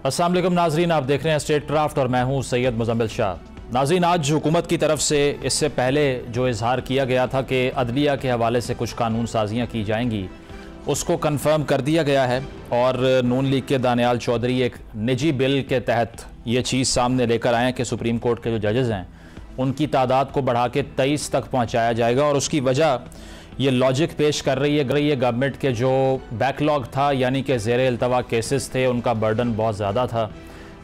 अस्सलाम वालेकुम नाजरीन, आप देख रहे हैं स्टेट क्राफ्ट और मैं हूं सैयद मुजम्मिल शाह। नाजरीन, आज हुकूमत की तरफ से इससे पहले जो इजहार किया गया था कि अदलिया के हवाले से कुछ कानून साजियाँ की जाएंगी, उसको कन्फर्म कर दिया गया है और नून लीग के दानियाल चौधरी एक निजी बिल के तहत ये चीज़ सामने लेकर आए हैं कि सुप्रीम कोर्ट के जो जजेज़ हैं उनकी तादाद को बढ़ा के 23 तक पहुँचाया जाएगा। और उसकी वजह ये लॉजिक पेश कर रही है गवर्नमेंट के जो बैकलॉग था, यानी कि ज़ेर इल्तवा केसेस थे, उनका बर्डन बहुत ज़्यादा था।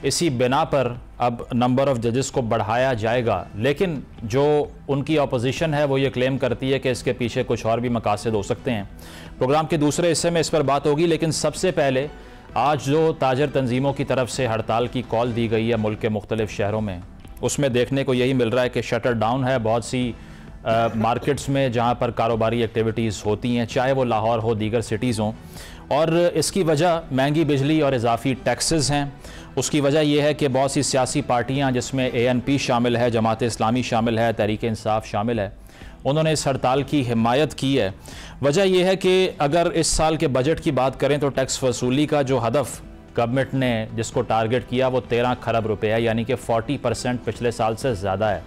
इसी बिना पर अब नंबर ऑफ़ जजेस को बढ़ाया जाएगा। लेकिन जो उनकी अपोजिशन है वो ये क्लेम करती है कि इसके पीछे कुछ और भी मकासद हो सकते हैं। प्रोग्राम के दूसरे हिस्से में इस पर बात होगी, लेकिन सबसे पहले आज जो ताजर तंजीमों की तरफ से हड़ताल की कॉल दी गई है मुल्क के मुख्तलिफ शहरों में, उसमें देखने को यही मिल रहा है कि शटर डाउन है बहुत सी मार्केट्स में जहाँ पर कारोबारी एक्टिविटीज़ होती हैं, चाहे वो लाहौर हो, दीगर सिटीज़ हों। और इसकी वजह महंगी बिजली और इजाफी टैक्सेस हैं। उसकी वजह यह है कि बहुत सी सियासी पार्टियाँ, जिसमें ANP शामिल है, जमात इस्लामी शामिल है, तहरीक इंसाफ शामिल है, उन्होंने इस हड़ताल की हिमायत की है। वजह यह है कि अगर इस साल के बजट की बात करें तो टैक्स वसूली का जो हदफ गवर्नमेंट ने जिसको टारगेट किया वो 13 खरब रुपए है, यानी कि 40% पिछले साल से ज़्यादा है।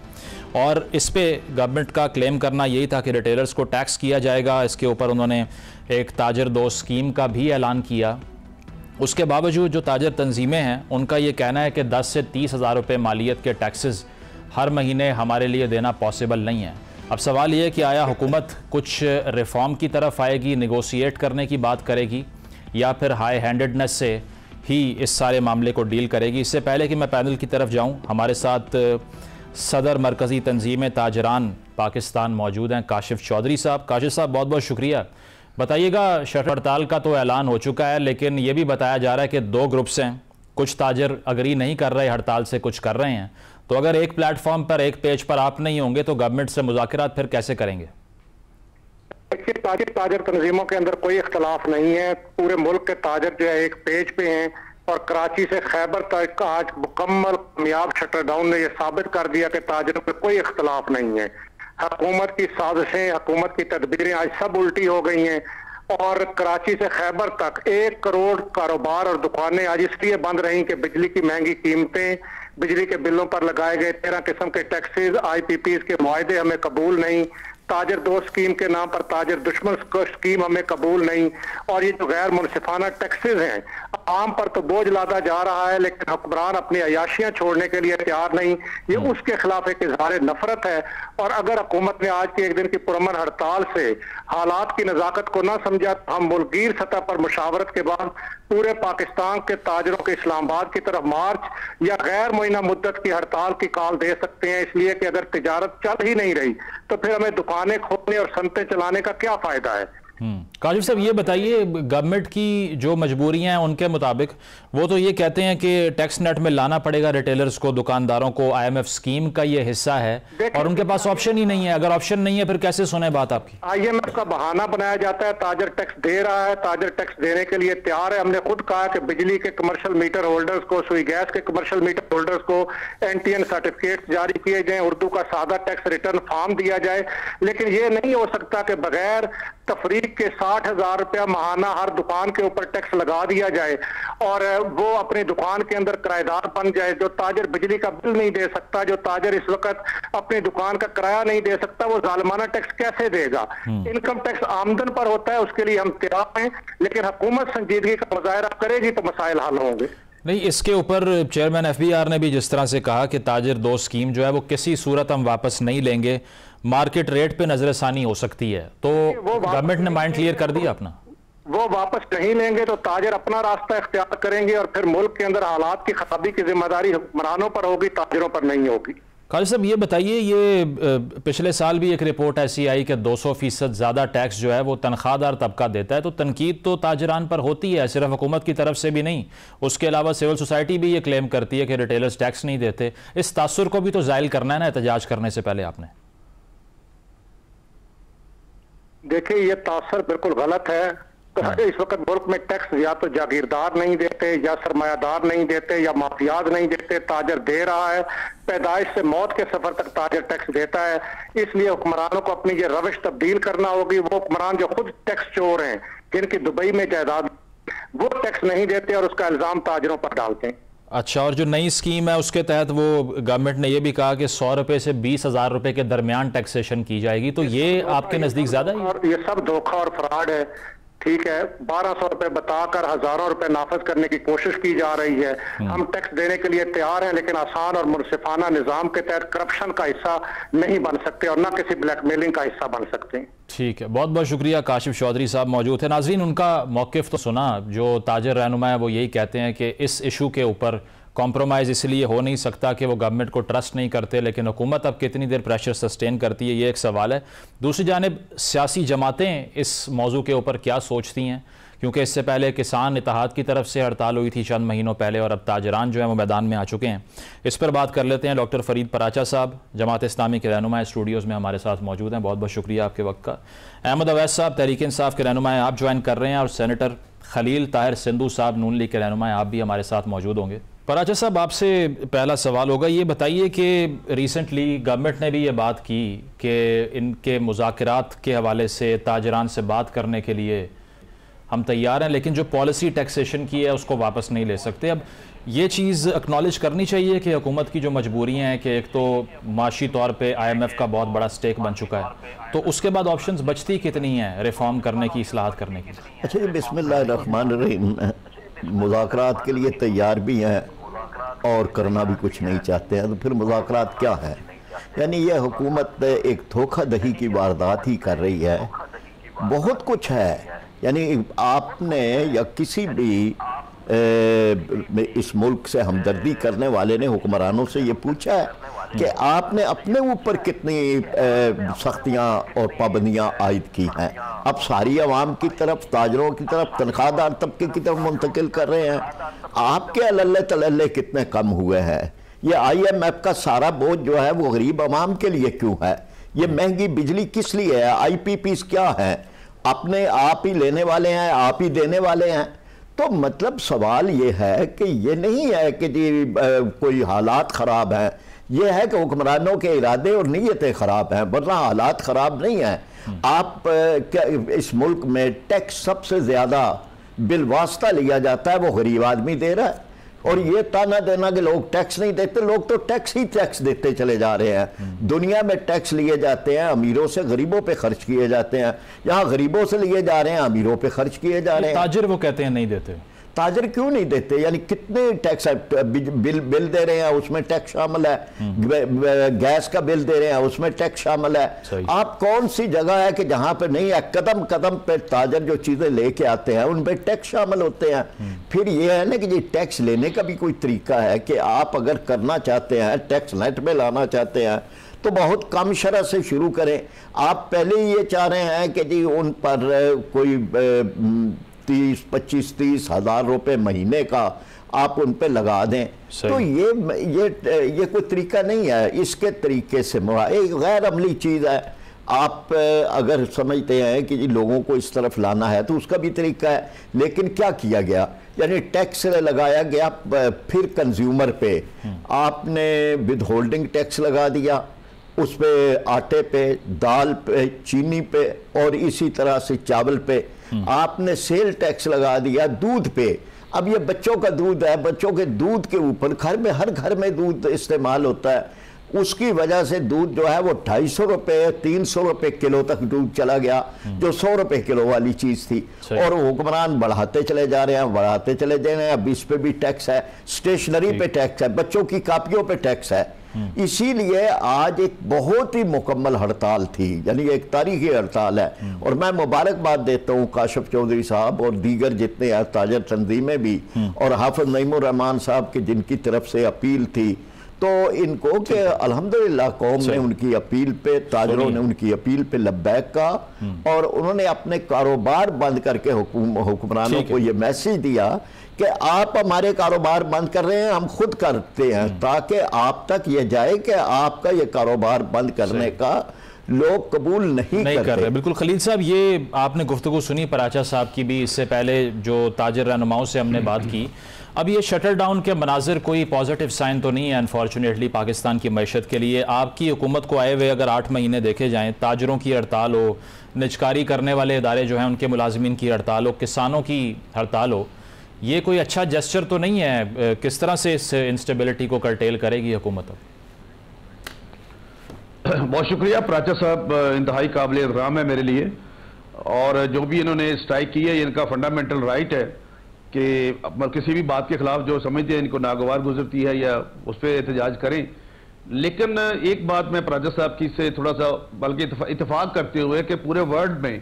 और इस पे गवर्नमेंट का क्लेम करना यही था कि रिटेलर्स को टैक्स किया जाएगा। इसके ऊपर उन्होंने एक ताजर दोस्त स्कीम का भी ऐलान किया। उसके बावजूद जो ताजर तंजीमें हैं उनका ये कहना है कि 10 से 30 हज़ार रुपये मालियत के टैक्सेस हर महीने हमारे लिए देना पॉसिबल नहीं है। अब सवाल ये है कि आया हुकूमत कुछ रिफॉर्म की तरफ आएगी, निगोशिएट करने की बात करेगी, या फिर हाई हैंडेडनेस से ही इस सारे मामले को डील करेगी। इससे पहले कि मैं पैनल की तरफ जाऊं, हमारे साथ सदर मरकज़ी तंजीम ताजरान पाकिस्तान मौजूद हैं, काशिफ चौधरी साहब। काशिफ साहब, बहुत बहुत शुक्रिया। बताइएगा, शटर हड़ताल का तो ऐलान हो चुका है, लेकिन ये भी बताया जा रहा है कि 2 ग्रुप्स हैं। कुछ ताजर अग्री नहीं कर रहे हड़ताल से, कुछ कर रहे हैं। तो अगर एक प्लेटफॉर्म पर, एक पेज पर आप नहीं होंगे तो गवर्नमेंट से मुज़ाकरात फिर कैसे करेंगे? ताजर तंजीमों के अंदर कोई इख्तलाफ नहीं है। पूरे मुल्क के ताजर जो है एक पेज पे हैं और कराची से खैबर तक आज मुकम्मल कामयाब शटर डाउन ने यह साबित कर दिया कि ताजरों पे कोई इख्तलाफ नहीं है। हुकूमत की साजिशें, हुकूमत की तदबीरें आज सब उल्टी हो गई हैं और कराची से खैबर तक 1 करोड़ कारोबार और दुकानें आज इसलिए बंद रही कि बिजली की महंगी कीमतें, बिजली के बिलों पर लगाए गए 13 किस्म के टैक्सेस, IPPs के मुआहदे हमें कबूल नहीं, ताजर दोस्त स्कीम के नाम पर ताजर दुश्मन स्कीम हमें कबूल नहीं, और ये जो गैर मुनसिफाना टैक्सेस हैं आम पर तो बोझ लादा जा रहा है, लेकिन हुक्मरान अपनी अयाशियां छोड़ने के लिए तैयार नहीं। ये उसके खिलाफ एक इजहार नफरत है। और अगर हुकूमत ने आज की एक दिन की पुरअमन हड़ताल से हालात की नजाकत को ना समझा तो हम मुल्कीर सतह पर मुशावरत के बाद पूरे पाकिस्तान के ताजरों के इस्लामाबाद की तरफ मार्च या गैर मुइना मुद्दत की हड़ताल की कॉल दे सकते हैं। इसलिए कि अगर तिजारत चल ही नहीं रही तो फिर हमें दुकानें खोलने और सनतें चलाने का क्या फायदा है। काशिफ साहब, ये बताइए, गवर्नमेंट की जो मजबूरियां हैं उनके मुताबिक वो तो ये कहते हैं कि टैक्स नेट में लाना पड़ेगा रिटेलर्स को, दुकानदारों को, IMF स्कीम का ये हिस्सा है और उनके पास ऑप्शन ही नहीं है। अगर ऑप्शन नहीं है फिर कैसे सुने बात आपकी? IMF का बहाना बनाया जाता है। ताजर टैक्स दे रहा है, ताजर टैक्स देने के लिए तैयार है। हमने खुद कहा कि बिजली के कमर्शियल मीटर होल्डर्स को, सुई गैस के कमर्शियल मीटर होल्डर्स को NTN सर्टिफिकेट जारी किए जाए, उर्दू का सादा टैक्स रिटर्न फॉर्म दिया जाए। लेकिन ये नहीं हो सकता कि बगैर तफरीक के 60,000 रुपया महाना हर दुकान के ऊपर टैक्स लगा दिया जाए और वो अपनी दुकान के अंदर किराएदार बन जाए। जो ताजर बिजली का बिल नहीं दे सकता, जो ताजर इस वक्त अपनी दुकान का किराया नहीं दे सकता, वो जालिमाना टैक्स कैसे देगा? इनकम टैक्स आमदन पर होता है, उसके लिए हम तैयार हैं, लेकिन हुकूमत संजीदगी का मुजाहरा करेगी तो मसाइल हल होंगे। नहीं, इसके ऊपर चेयरमैन FBR ने भी जिस तरह से कहा कि ताजर दोस्त स्कीम जो है वो किसी सूरत हम वापस नहीं लेंगे, मार्केट रेट पे नजरसानी हो सकती है, तो गवर्नमेंट ने माइंड क्लियर कर दिया अपना। वो वापस नहीं लेंगे तो ताजर अपना रास्ता इख्तियार करेंगे और फिर मुल्क के अंदर हालात की खराबी की जिम्मेदारी हुक्मरानों पर होगी, ताजरों पर नहीं होगी। खालिद साहब, ये बताइए, ये पिछले साल भी एक रिपोर्ट ऐसी आई कि 200% ज़्यादा टैक्स जो है वो तनख्वाहदार तबका देता है, तो तनकीद तो ताजरान पर होती है, सिर्फ हुकूमत की तरफ से भी नहीं। उसके अलावा सिविल सोसाइटी भी ये क्लेम करती है कि रिटेलर्स टैक्स नहीं देते। इस तासुर को भी तो ज़ाइल करना है ना एहतजाज करने से पहले आपने। देखिए, ये तासर बिल्कुल गलत है। तो इस वक्त मुल्क में टैक्स या तो जागीरदार नहीं देते, या सरमायादार नहीं देते, या माफियाज नहीं देते, ताजर दे रहा है। पैदाइश से मौत के सफर तक ताजर टैक्स देता है। इसलिए हुक्मरानों को अपनी ये रविश तब्दील करना होगी। वो हुक्मरान जो खुद टैक्स चोर हैं, जिनकी दुबई में जायदाद, वो टैक्स नहीं देते और उसका इल्जाम ताजरों पर डालते हैं। अच्छा, और जो नई स्कीम है उसके तहत वो गवर्नमेंट ने ये भी कहा कि 100 रुपये से 20,000 रुपये के दरमियान टैक्सेशन की जाएगी, तो ये आपके नज़दीक ज़्यादा है? और ये सब धोखा और फ्रॉड है। ठीक है, 1200 रुपए बताकर हजारों रुपए नाफज करने की कोशिश की जा रही है। हम टैक्स देने के लिए तैयार हैं, लेकिन आसान और मुनसिफाना निजाम के तहत करप्शन का हिस्सा नहीं बन सकते और न किसी ब्लैकमेलिंग का हिस्सा बन सकते हैं। ठीक है, बहुत बहुत शुक्रिया। काशिफ चौधरी साहब मौजूद थे। नाज़रीन, उनका मौक़िफ़ तो सुना। जो ताजर रहनुमा है वो यही कहते हैं कि इस इशू के ऊपर कॉम्प्रोमाइज़ इसलिए हो नहीं सकता कि वो गवर्नमेंट को ट्रस्ट नहीं करते, लेकिन हुकूमत अब कितनी देर प्रेशर सस्टेन करती है, ये एक सवाल है। दूसरी जानिब सियासी जमातें इस मौजू के ऊपर क्या सोचती हैं, क्योंकि इससे पहले किसान इत्तेहाद की तरफ से हड़ताल हुई थी चंद महीनों पहले, और अब ताजरान जो है वो मैदान में आ चुके हैं। इस पर बात कर लेते हैं। डॉक्टर फरीद पराचा साहब जमात इस्लामी के रहनुमा स्टूडियोज़ में हमारे साथ मौजूद हैं। बहुत बहुत शुक्रिया आपके वक्त का। अहमद अवैस साहब तहरीक इंसाफ के रहनुमा हैं, आप ज्वाइन कर रहे हैं, और सेनेटर खलील ताहिर सिंधु साहब नून लीग के रहनुमा हैं, आप भी हमारे साथ मौजूद होंगे। पराचा साहब, आपसे पहला सवाल होगा, ये बताइए कि रिसेंटली गवर्नमेंट ने भी ये बात की कि इनके मुज़ाकरात के हवाले से ताजरान से बात करने के लिए हम तैयार हैं, लेकिन जो पॉलिसी टैक्सेशन की है उसको वापस नहीं ले सकते। अब ये चीज़ एक्नॉलेज करनी चाहिए कि हुकूमत की जो मजबूरियाँ हैं कि एक तो माशी तौर पे IMF का बहुत बड़ा स्टेक बन चुका है, तो उसके बाद ऑप्शंस बचती कितनी हैं रिफॉर्म करने की, इस्लाहत करने की? अच्छा, बिस्मिल्लाहिर्रहमानिर्रहीम, मुज़ाकरात के लिए तैयार भी हैं और करना भी कुछ नहीं चाहते हैं, तो फिर मुज़ाकरात क्या है? यानी यह हुकूमत एक धोखाधही की वारदात ही कर रही है। बहुत कुछ है, यानी आपने या किसी भी इस मुल्क से हमदर्दी करने वाले ने हुक्मरानों से ये पूछा है कि आपने अपने ऊपर कितनी सख्तियाँ और पाबंदियाँ आयद की हैं? अब सारी आवाम की तरफ, ताजरों की तरफ, तनख्वाहदार तबके की तरफ मुंतकिल कर रहे हैं। आपके अल्ले तलल्ले कितने कम हुए हैं? ये IMF का सारा बोझ जो है वो गरीब आवाम के लिए क्यों है? ये महंगी बिजली किस लिए है? IPPs क्या है? अपने आप ही लेने वाले हैं, आप ही देने वाले हैं। तो मतलब सवाल ये है कि ये नहीं है कि जी कोई हालात ख़राब हैं, ये है कि हुक्मरानों के इरादे और नीयतें ख़राब हैं, वरना हालात ख़राब नहीं हैं। आप क्या इस मुल्क में टैक्स सबसे ज़्यादा बिलवास्ता लिया जाता है वो गरीब आदमी दे रहा है, और ये ताना देना कि लोग टैक्स नहीं देते, लोग तो टैक्स ही टैक्स देते चले जा रहे हैं। दुनिया में टैक्स लिए जाते हैं, अमीरों से गरीबों पे खर्च किए जाते हैं, यहाँ गरीबों से लिए जा रहे हैं, अमीरों पे खर्च किए जा रहे हैं। ताजिर वो कहते हैं नहीं देते। ताजर क्यों नहीं देते? यानी कितने टैक्स बिल दे रहे हैं, उसमें टैक्स शामिल है। गैस का बिल दे रहे हैं, उसमें टैक्स शामिल है। आप कौन सी जगह है कि जहां पे नहीं है? कदम कदम पे ताजर जो चीजें लेके आते हैं उन पे टैक्स शामिल होते हैं। फिर ये है ना कि ये टैक्स लेने का भी कोई तरीका है कि आप अगर करना चाहते हैं, टैक्स नेट में लाना चाहते हैं, तो बहुत कम शरह से शुरू करें। आप पहले ही ये चाह रहे हैं कि जी उन पर कोई 25-30 हज़ार रुपए महीने का आप उन पे लगा दें, तो ये कोई तरीका नहीं है। इसके तरीके से एक गैर अमली चीज़ है। आप अगर समझते हैं कि जी लोगों को इस तरफ लाना है तो उसका भी तरीका है, लेकिन क्या किया गया? यानी टैक्स लगाया गया, फिर कंज्यूमर पे आपने विद होल्डिंग टैक्स लगा दिया, उस पे आटे पे, दाल पे, चीनी पे, और इसी तरह से चावल पे आपने सेल टैक्स लगा दिया, दूध पे। अब ये बच्चों का दूध है, बच्चों के दूध के ऊपर घर में, हर घर में दूध इस्तेमाल होता है, उसकी वजह से दूध जो है वो 250 रुपये 300 रुपये किलो तक दूध चला गया, जो 100 रुपये किलो वाली चीज थी। और हुक्मरान बढ़ाते चले जा रहे हैं, बढ़ाते चले जा रहे हैं। अब इस पे भी टैक्स है, स्टेशनरी पे टैक्स है, बच्चों की कापियों पे टैक्स है। इसीलिए आज एक बहुत ही मुकम्मल हड़ताल थी, यानी एक तारीखी हड़ताल है। और मैं मुबारकबाद देता हूँ काशिफ चौधरी साहब और दीगर जितने ताजर तंजीमें भी, और हाफिज नईमुर रहमान साहब की जिनकी तरफ से अपील थी, तो इनको कि अल्हम्दुलिल्लाह कौम ने उनकी अपील पे, ताजरों ने उनकी अपील पे लब्बैक का, और उन्होंने अपने कारोबार बंद करके हुक्मरानों को ये मैसेज दिया कि आप हमारे कारोबार बंद कर रहे हैं, हम खुद करते हैं, ताकि आप तक ये जाए कि आपका ये कारोबार बंद करने का लोग कबूल नहीं कर रहे। बिल्कुल खलील साहब, ये आपने गुफ्तगू सुनी पराचा साहब की भी, इससे पहले जो ताजिर रहनुमाओं से हमने बात की। अब ये शटर डाउन के मनाजिर कोई पॉजिटिव साइन तो नहीं है अनफॉर्चुनेटली पाकिस्तान की मैशत के लिए। आपकी हुकूमत को आए हुए अगर 8 महीने देखे जाएँ, ताजरों की हड़ताल हो, निजकारी करने वाले इदारे जो हैं उनके मुलाजमीन की हड़ताल हो, किसानों की हड़ताल हो, ये कोई अच्छा जेस्चर तो नहीं है। किस तरह से इस इंस्टेबिलिटी को कर्टेल करेगी हुकूमत? बहुत शुक्रिया प्राचा साहब, इंतहाई काबिल एहतराम है मेरे लिए, और जो भी इन्होंने स्ट्राइक की है इनका फंडामेंटल राइट है कि किसी भी बात के खिलाफ जो समझते हैं इनको नागवार गुजरती है या उस पर एहतजाज करें। लेकिन एक बात मैं प्राचा साहब की से थोड़ा सा बल्कि इतफाक करते हुए कि पूरे वर्ल्ड में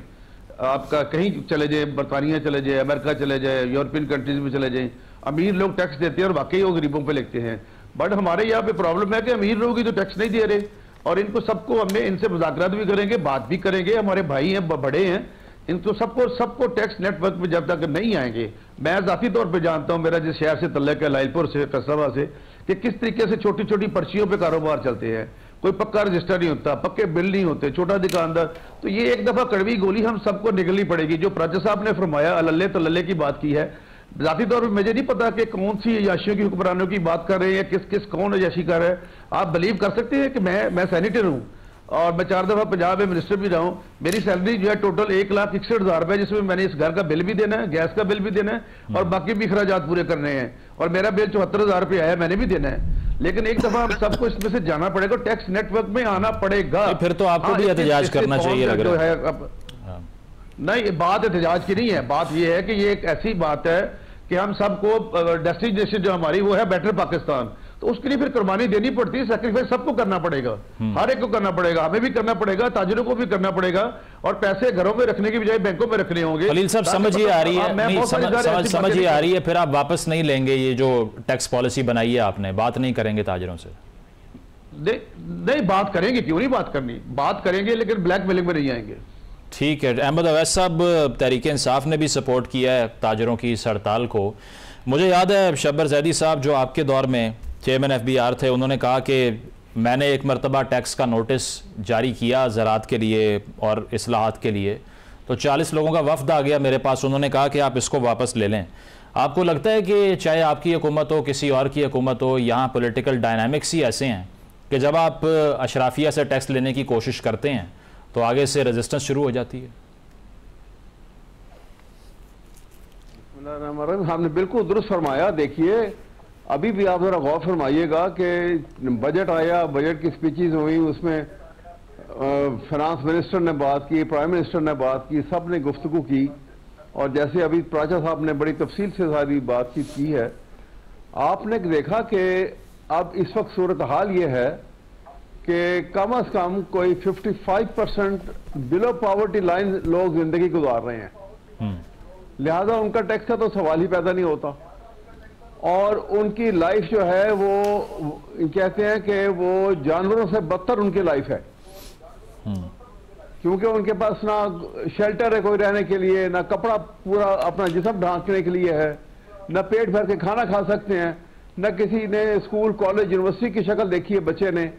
आपका कहीं चले जाए, बरतानिया चले जाए, अमेरिका चले जाए, यूरोपियन कंट्रीज में चले जाएं, अमीर लोग टैक्स देते हैं और वाकई वो गरीबों पे लिखते हैं। बट हमारे यहाँ पे प्रॉब्लम है कि अमीर लोग ही तो टैक्स नहीं दे रहे, और इनको सबको हमने इनसे मुज़ाकरात भी करेंगे, बात भी करेंगे, हमारे भाई हैं, बड़े हैं, इनको सबको टैक्स नेटवर्क में जब तक नहीं आएंगे। मैं ज़ाती तौर पे जानता हूँ, मेरा जिस शहर से तल्लुक़ है, लाइलपुर से, फैसलाबाद से, कि किस तरीके से छोटी छोटी पर्चियों पे कारोबार चलते हैं, कोई पक्का रजिस्टर नहीं होता, पक्के बिल नहीं होते, छोटा दुकानदार। तो ये एक दफा कड़वी गोली हम सबको निगलनी पड़ेगी। जो प्राचा साहब ने फरमाया अल्ले तो लल्ले की बात की है, जाती तौर पर मुझे नहीं पता कि कौन सी अयाशियों की हुक्मरानों की बात कर रहे हैं, किस कौन अयाशी कर रहे हैं। आप बिलीव कर सकते हैं कि मैं सैनिटर हूँ और मैं 4 दफा पंजाब में मिनिस्टर भी रहा हूँ। मेरी सैलरी जो है टोटल 1,61,000 रुपए, जिसमें मैंने इस घर का बिल भी देना है, गैस का बिल भी देना है और बाकी भी खराजात पूरे करने हैं, और मेरा बिल 74,000 रुपये आया, मैंने भी देना है। लेकिन एक दफा हम सबको इसमें से जाना पड़ेगा, टैक्स नेटवर्क में आना पड़ेगा। फिर तो आपको भी एहतजाज करना चाहिए लग रहा है। नहीं, बात एहतजाज की नहीं है, बात यह है कि ये एक ऐसी बात है कि हम सबको डेस्टिनेशन जो हमारी वो है बेटर पाकिस्तान, तो उसके लिए फिर कुर्बानी देनी पड़ती है, सैक्रिफाइस सबको करना पड़ेगा, हर एक को करना पड़ेगा, हमें भी करना पड़ेगा, ताजिरों को भी करना पड़ेगा, और पैसे घरों में रखने की बजाय बैंकों में रखने होंगे। खलील साहब समझ ये आ रही है, समझ ये आ रही है, फिर आप वापस नहीं लेंगे ये जो टैक्स पॉलिसी बनाई है आपने, बात नहीं करेंगे ताजिरों से? नहीं, बात करेंगे, क्यों नहीं बात करनी, बात करेंगे, लेकिन ब्लैकमेलिंग में नहीं आएंगे। ठीक है। अहमद अवैस साहब, तहरीक इंसाफ ने भी सपोर्ट किया है ताजरों की इस हड़ताल को। मुझे याद है शब्बर जैदी साहब जो आपके दौर में चेयरमैन FBR थे, उन्होंने कहा कि मैंने एक मरतबा टैक्स का नोटिस जारी किया ज़राअत के लिए और इस्लाहात के लिए, तो 40 लोगों का वफ्द आ गया मेरे पास, उन्होंने कहा कि आप इसको वापस ले लें। आपको लगता है कि चाहे आपकी हुकूमत हो, किसी और की हुकूमत हो, यहाँ पॉलिटिकल डायनामिक्स ही ऐसे हैं कि जब आप अशराफिया से टैक्स लेने की कोशिश करते हैं तो आगे से रेजिस्टेंस शुरू हो जाती है? आपने बिल्कुल दुरुस्त फरमाया। देखिए, अभी भी आप जरा गौर फरमाइएगा कि बजट आया, बजट की स्पीचेस हुई, उसमें फाइनेंस मिनिस्टर ने बात की, प्राइम मिनिस्टर ने बात की, सब ने गुफ्तगू की, और जैसे अभी प्राचा साहब ने बड़ी तफसील से सारी बातचीत की है। आपने देखा कि अब इस वक्त सूरत हाल ये है कि कम अज कम कोई 55% बिलो पॉवर्टी लाइन लोग जिंदगी गुजार रहे हैं, लिहाजा उनका टैक्स का तो सवाल ही पैदा नहीं होता, और उनकी लाइफ जो है वो कहते हैं कि वो जानवरों से बदतर उनकी लाइफ है, क्योंकि उनके पास ना शेल्टर है कोई रहने के लिए, ना कपड़ा पूरा अपना जिस्म ढांकने के लिए है, ना पेट भर के खाना खा सकते हैं, ना किसी ने स्कूल कॉलेज यूनिवर्सिटी की शक्ल देखी है बच्चे ने,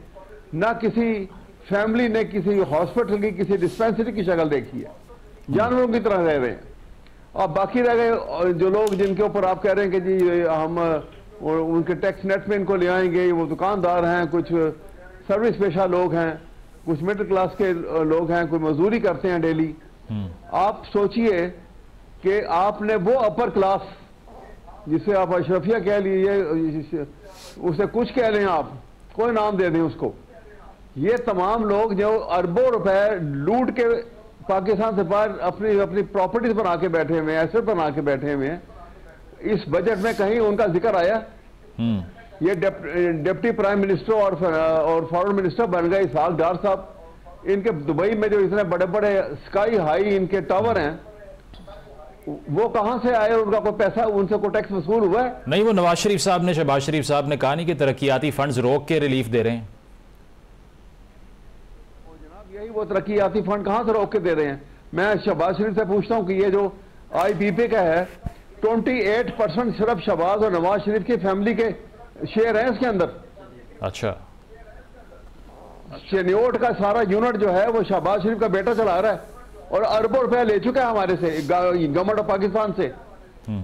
ना किसी फैमिली ने किसी हॉस्पिटल की, किसी डिस्पेंसरी की शक्ल देखी है, जानवरों की तरह रह रहे हैं। और बाकी रह गए जो लोग जिनके ऊपर आप कह रहे हैं कि जी हम उनके टैक्स नेट में इनको ले आएंगे, वो दुकानदार हैं, कुछ सर्विस पेशा लोग हैं, कुछ मिडिल क्लास के लोग हैं, कोई मजदूरी करते हैं डेली। आप सोचिए कि आपने वो अपर क्लास जिसे आप अशरफिया कह लीजिए, उसे कुछ कह लें, आप कोई नाम दे दें उसको, ये तमाम लोग जो अरबों रुपए लूट के पाकिस्तान से बाहर अपनी प्रॉपर्टीज बना के बैठे हुए हैं, एसेट बना के बैठे हुए हैं, इस बजट में कहीं उनका जिक्र आया? ये डिप्टी प्राइम मिनिस्टर और फॉरेन मिनिस्टर बन गए इसहाक डार साहब, इनके दुबई में जो इतने बड़े बड़े स्काई हाई इनके टावर हैं, वो कहां से आए? उनका कोई पैसा, उनसे कोई टैक्स वसूल हुआ है? नहीं, वो नवाज शरीफ साहब ने, शहबाज शरीफ साहब ने कहा नहीं कि तरक्याती फंड्स रोक के रिलीफ दे रहे हैं। यही वो तरक्याती फंड कहां से रोक के दे रहे हैं? मैं शहबाज शरीफ से पूछता हूं कि ये जो IPP का है, 28% सिर्फ शहबाज और नवाज शरीफ की फैमिली के शेयर हैं इसके अंदर। अच्छा, शेन्योट का सारा यूनिट जो है वो शहबाज शरीफ का बेटा चला रहा है, और अरबों रुपया ले चुका है हमारे से, गवर्नमेंट ऑफ पाकिस्तान से।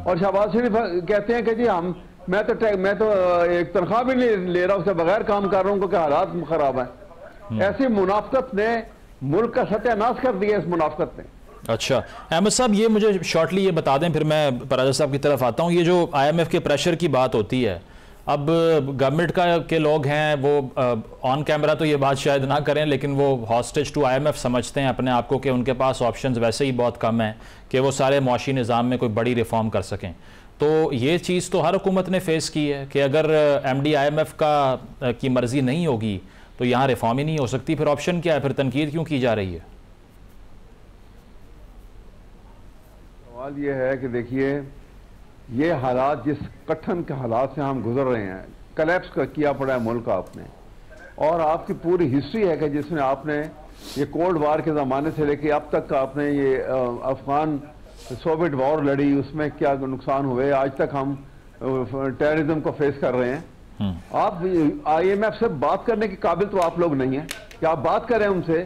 और शहबाज शरीफ कहते हैं कि जी मैं तो एक तनख्वाह भी नहीं ले रहा, उससे बगैर काम कर रहा हूं क्योंकि हालात खराब है। ऐसी मुनाफकत ने मुल्क का सत्यानाश कर दिया। इस मुनाफकत ने अच्छा अहमद साहब, ये मुझे शॉर्टली ये बता दें, फिर मैं पराजा साहब की तरफ आता हूँ। ये जो IMF के प्रेशर की बात होती है, अब गवर्नमेंट के लोग हैं वो ऑन कैमरा तो ये बात शायद ना करें, लेकिन वो हॉस्टेज टू IMF समझते हैं अपने आप को कि उनके पास ऑप्शंस वैसे ही बहुत कम हैं कि वो सारे मुआशी निज़ाम में कोई बड़ी रिफॉर्म कर सकें। तो ये चीज़ तो हर हुकूमत ने फेस की है कि अगर MD IMF की मर्ज़ी नहीं होगी तो यहाँ रिफॉर्म ही नहीं हो सकती। फिर ऑप्शन क्या है, फिर तनकीद क्यों की जा रही है? सवाल ये है कि देखिए, ये हालात, जिस कठिन के हालात से हम गुजर रहे हैं, कलेप्स किया पड़ा है मुल्क आपने, और आपकी पूरी हिस्ट्री है कि जिसमें आपने ये कोल्ड वार के ज़माने से लेके अब तक आपने ये अफगान सोवियत वॉर लड़ी, उसमें क्या नुकसान हुए, आज तक हम टेररिज्म को फेस कर रहे हैं। आप IMF से बात करने के काबिल तो आप लोग नहीं हैं कि आप बात करें उनसे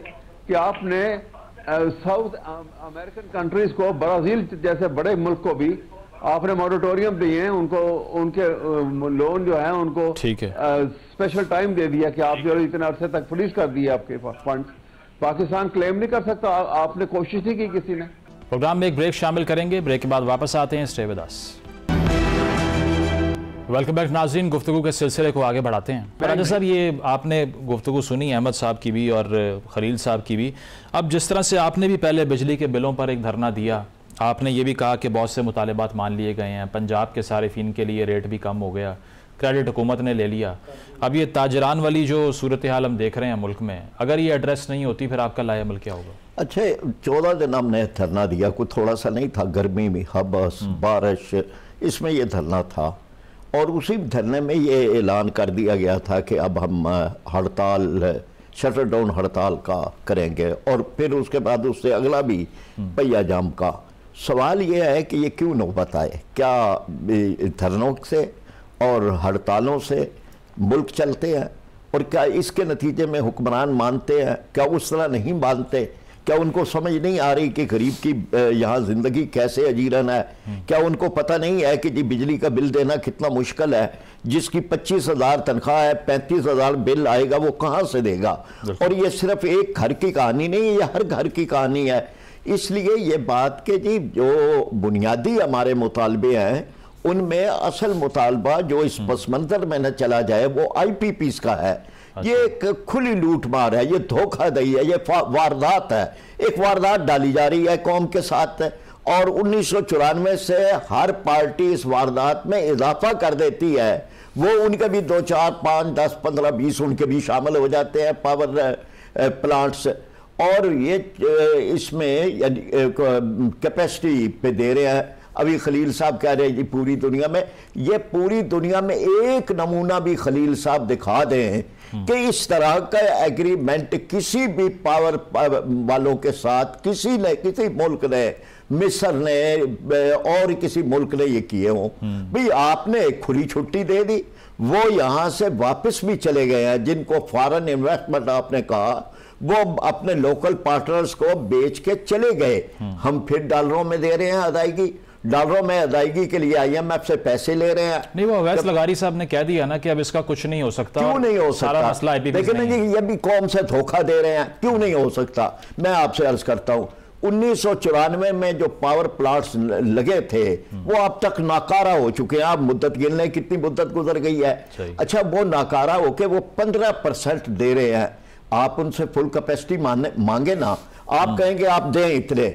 कि आपने साउथ अमेरिकन कंट्रीज को, ब्राजील जैसे बड़े मुल्क को भी आपने मॉरेटोरियम दिए हैं, उनको उनके लोन जो है उनको ठीक है स्पेशल टाइम दे दिया कि आप जो इतने अरसे तक फ्रीज कर दिए आपके फंड। पाकिस्तान क्लेम नहीं कर सकता, आपने कोशिश नहीं की किसी ने। प्रोग्राम में एक ब्रेक शामिल करेंगे, ब्रेक के बाद वापस आते हैं। Stay with us. Welcome back नाज़रीन, गुफ्तगू के सिलसिले को आगे बढ़ाते हैं। पराजा साहब, ये आपने गुफ्तगू सुनी अहमद साहब की भी और खलील साहब की भी। अब जिस तरह से आपने भी पहले बिजली के बिलों पर एक धरना दिया, आपने ये भी कहा कि बहुत से मुतालबात मान लिए गए हैं, पंजाब के सारिफिन के लिए रेट भी कम हो गया, क्रेडिट हुकूमत ने ले लिया। अब ये ताजरान वाली जो सूरत हाल हम देख रहे हैं मुल्क में, अगर ये एड्रेस नहीं होती फिर आपका लाएअमल क्या होगा? अच्छा, 14 दिन हमने धरना दिया, कुछ थोड़ा सा नहीं था, गर्मी में हबस बारिश, इसमें ये धरना था, और उसी धरने में ये ऐलान कर दिया गया था कि अब हम हड़ताल, शटर डाउन हड़ताल का करेंगे, और फिर उसके बाद उससे अगला भी पहिया जाम का। सवाल ये है कि ये क्यों नौबत आए? क्या धरनों से और हड़तालों से मुल्क चलते हैं? और क्या इसके नतीजे में हुक्मरान मानते हैं? क्या उस तरह नहीं मानते? क्या उनको समझ नहीं आ रही कि गरीब की यहाँ ज़िंदगी कैसे अजीरन है? क्या उनको पता नहीं है कि जी बिजली का बिल देना कितना मुश्किल है? जिसकी 25,000 तनख्वाह है, 35,000 बिल आएगा, वो कहाँ से देगा? और ये सिर्फ एक घर की कहानी नहीं है, ये हर घर की कहानी है। इसलिए ये बात कि जी जो बुनियादी हमारे मुतालबे हैं, उनमें असल मुतालबा जो इस पस मंजर में न चला जाए वो IPPs का है। ये एक खुली लूट मार है, ये धोखाधड़ी है, ये वारदात है, एक वारदात डाली जा रही है कौम के साथ, और 1994 से हर पार्टी इस वारदात में इजाफा कर देती है। वो उनके भी 2, 4, 5, 10, 15, 20 उनके भी शामिल हो जाते हैं पावर प्लांट्स, और ये इसमें कैपेसिटी पे दे रहे हैं। अभी खलील साहब कह रहे हैं जी पूरी दुनिया में, ये पूरी दुनिया में एक नमूना भी खलील साहब दिखा दें कि इस तरह का एग्रीमेंट किसी भी पावर वालों के साथ किसी मुल्क ने, मिस्र ने और किसी मुल्क ने ये किए हों। भाई आपने एक खुली छुट्टी दे दी, वो यहां से वापस भी चले गए हैं, जिनको फॉरेन इन्वेस्टमेंट आपने कहा वो अपने लोकल पार्टनर्स को बेच के चले गए। हम फिर डॉलरों में दे रहे हैं अदायगी, डॉलरों में अदायगी के लिए IMF से पैसे ले रहे हैं। नहीं, वो अवैस लगारी साहब ने कह दिया ना कि अब इसका कुछ नहीं हो सकता। क्यों नहीं हो सकता? सारा मसला IPPs लेकिन ये भी कौम से धोखा दे रहे हैं, क्यों नहीं हो सकता? मैं आपसे अर्ज करता हूं, 1994 में जो पावर प्लांट्स लगे थे वो अब तक नाकारा हो चुके हैं। आप मुद्दत गिन लें, कितनी मुद्दत गुजर गई है। अच्छा, वो नाकारा होके वो 15% दे रहे हैं। आप उनसे फुल कैपेसिटी मांगे ना, आप कहेंगे आप दें इतने,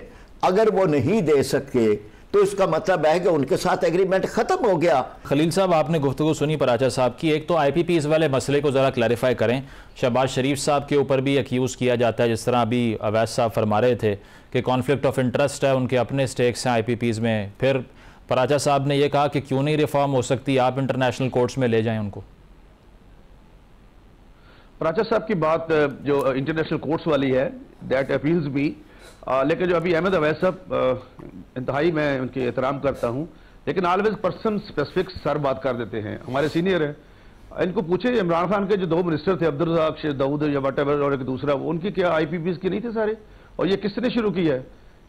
अगर वो नहीं दे सकते तो इसका मतलब है कि उनके साथ एग्रीमेंट खत्म हो गया। खलील साहब, आपने गुफ्तगू सुनी पराचा साहब की, एक तो IPPs वाले मसले को ज़रा क्लैरिफाई करें। शहबाज शरीफ साहब के ऊपर भी एक्यूज़ किया जाता है, जिस तरह अभी अवैस साहब फरमा रहे थे कि कॉन्फ्लिक्ट ऑफ इंटरेस्ट है, उनके अपने स्टेक्स हैं IPPs में। फिर पराचा साहब ने यह कहा कि क्यों नहीं रिफॉर्म हो सकती, आप इंटरनेशनल कोर्ट्स में ले जाएं उनको। पराचा साहब की बात जो इंटरनेशनल कोर्ट्स वाली है, दैट अपील्स मी, लेकिन जो अभी अहमद अवैस साहब, इंतहाई मैं उनके एहतराम करता हूं, लेकिन ऑलवेज पर्सन स्पेसिफिक सर बात कर देते हैं। हमारे सीनियर है, इनको पूछे इमरान खान के जो 2 मिनिस्टर थे, अब्दुल रज़ाक शेख दाऊद या वटेवर, और एक दूसरा, उनकी क्या IPPs की नहीं थे सारे? और ये किसने शुरू किया है?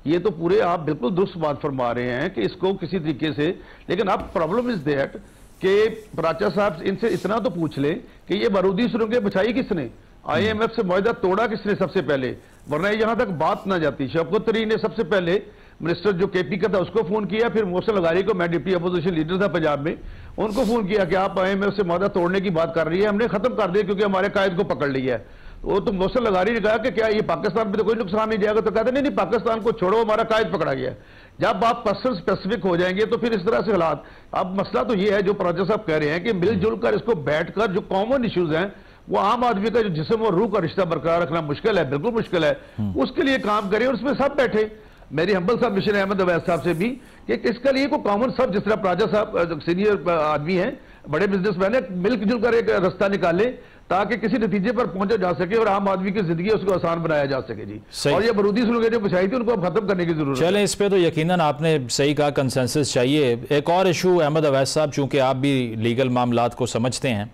ये तो पूरे आप बिल्कुल दुरुस्त बात फरमा रहे हैं कि इसको किसी तरीके से, लेकिन अब प्रॉब्लम इज दैट कि पराचा साहब इनसे इतना तो पूछ लें कि ये बारूदी सुरंगें बिछाई किसने? IMF से मुआहदा तोड़ा किसने सबसे पहले, वरना यहां तक बात ना जाती। शौकत तरीन ने सबसे पहले मिनिस्टर जो KP का था उसको फोन किया, फिर मोहसिन लगारी को, मैं डिप्टी अपोजिशन लीडर था पंजाब में, उनको फोन किया कि आप IMF से मुआहदा तोड़ने की बात कर रही है, हमने खत्म कर दिया क्योंकि हमारे कायद को पकड़ लिया है। वो तो मोहसिन लगारी ने कहा कि क्या ये पाकिस्तान पे तो कोई नुकसान नहीं जाएगा, तो कहते नहीं नहीं पाकिस्तान को छोड़ो, हमारा कायद पकड़ा गया है। जब आप पर्सन स्पेसिफिक हो जाएंगे तो फिर इस तरह से हालात। अब मसला तो ये है जो प्राचा साहब कह रहे हैं कि मिलजुल कर इसको बैठकर जो कॉमन इश्यूज हैं, वो आम आदमी का जो जिस्म और रूह का रिश्ता बरकरार रखना मुश्किल है, बिल्कुल मुश्किल है, उसके लिए काम करें और उसमें सब बैठे। मेरी हम्बल साहब मिशन अहमद अवैस साहब से भी कि इसका लिए को कॉमन सब, जिस तरह प्राचा साहब सीनियर आदमी हैं, बड़े बिजनेसमैन है, मिलजुल कर एक रास्ता निकाले ताकि किसी नतीजे पर पहुंचा जा सके और आम आदमी की जिंदगी उसको आसान बनाया जा सके जी। और ये बरूदी सुलूक जो बिछाई थी उनको अब खत्म करने की जरूरत है। चलें, इस पे तो यकीनन आपने सही कहा, कंसेंसस चाहिए। एक और इशू अहमद अवैस साहब, चूंकि आप भी लीगल मामलात को समझते हैं,